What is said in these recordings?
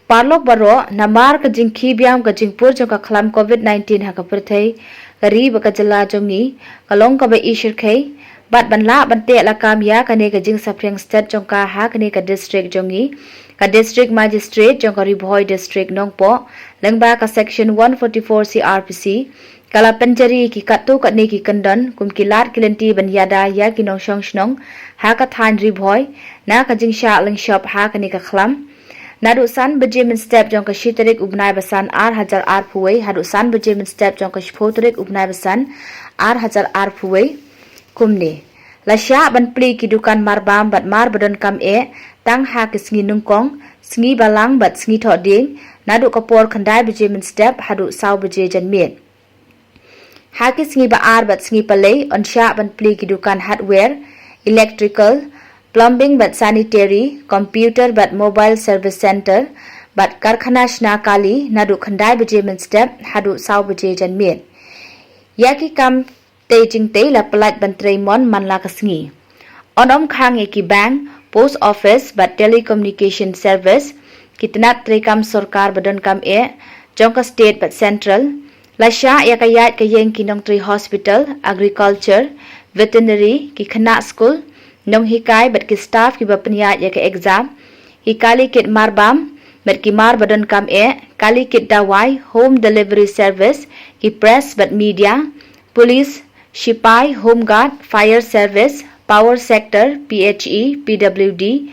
Parlok baro namar ka jing khibyam ka jing pur jong ka khlam COVID-19 ha ka perthei ri ba ka jala jongi kalong ka ba ishir khai bat banla bante la kam ya ka ne ka jing sapreng state jong ka ha ka ne ka district jongi ka district magistrate jong ka ribhoi district nongpo lengba ka section 144 CRPC kala penjari ki katu ka ne ki kandan kum ki lat kilenti ban yada ya ki nong shong shnong ha ka than ribhoi na ka jing sha leng shop ha ka ne ka khlam Nadusan berjemin step jong ka shitarik ubnai basan R1000 R puwei hadusan berjemin step jong ka shpotarik ubnai basan R1000 R puwei kumne lasya ban pli ki dukan marbam bat mar badan kam tang ha ki sngi nungkong sngi balang bat sngi tho ding nadu kapor khandai berjemin step hadu saw berje janmet ha ki sngi ba R bat sngi palei on sya ban pli ki dukan hardware electrical plumbing but sanitary, computer but mobile service center, but karkhana shna kali nadu khandai bajemen step hadu saw baje janmet. Yaki kam te jing te la palat bantrei mon man la kasngi. Onom khang ki bank, post office but telecommunication service, kitnat tre kam sarkar badan kam jongka state but central, lasya yakayat kayeng kinong tri hospital, agriculture, veterinary, ki khana school, nong hikai bat ki staff ki bapniat ya ke exam hikali kit marbam bat ki mar badan kam kali kit dawai home delivery service ki press bat media police shipai home guard fire service power sector PWD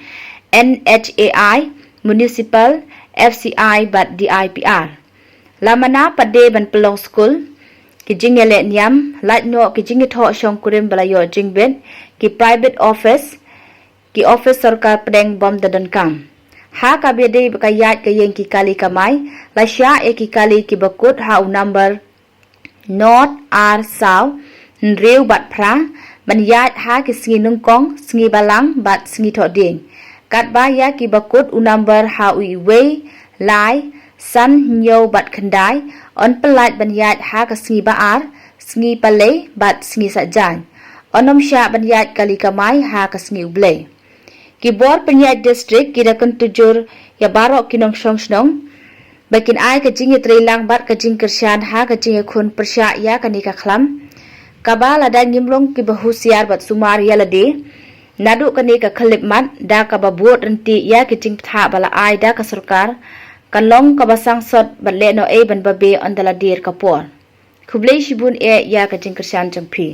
NHAI municipal FCI bat DIPR lamana pade ban pelong school ki jingele nyam lait no ki jingi tho shong kurim balayo jingbet ki private office ki office sarkar pedeng bom dadan kam ha ka bede ka yat ka yeng ki kali kamai la sya ki kali ki bakut ha number not r saw nreu bat phra ban yat ha ki sngi nungkong sngi balang bat sngi tho ding kat ba ya ki bakut number ha ui wei lai san nyo bat khandai on pelat banyat ha ka sngi ba ar sngi pale bat sngi sajan onom sya banyat kali kamai ha ka sngi uble ki bor penyat district ki dakan tujur ya barok kinong shong snong bakin ai ka jing tre lang bat ka jing kersyan ha ka jing khun persya ya ka ni ka khlam kabala dan ngimlong ki bahusiar bat sumar ya lade nadu ka ni ka khalip mat da ka babut ranti ya ki jing tha bala ai da ka sarkar kalong kabasang sot batle no ban babe andala dir kapor kublei shibun ya ka jing kersyan jangpi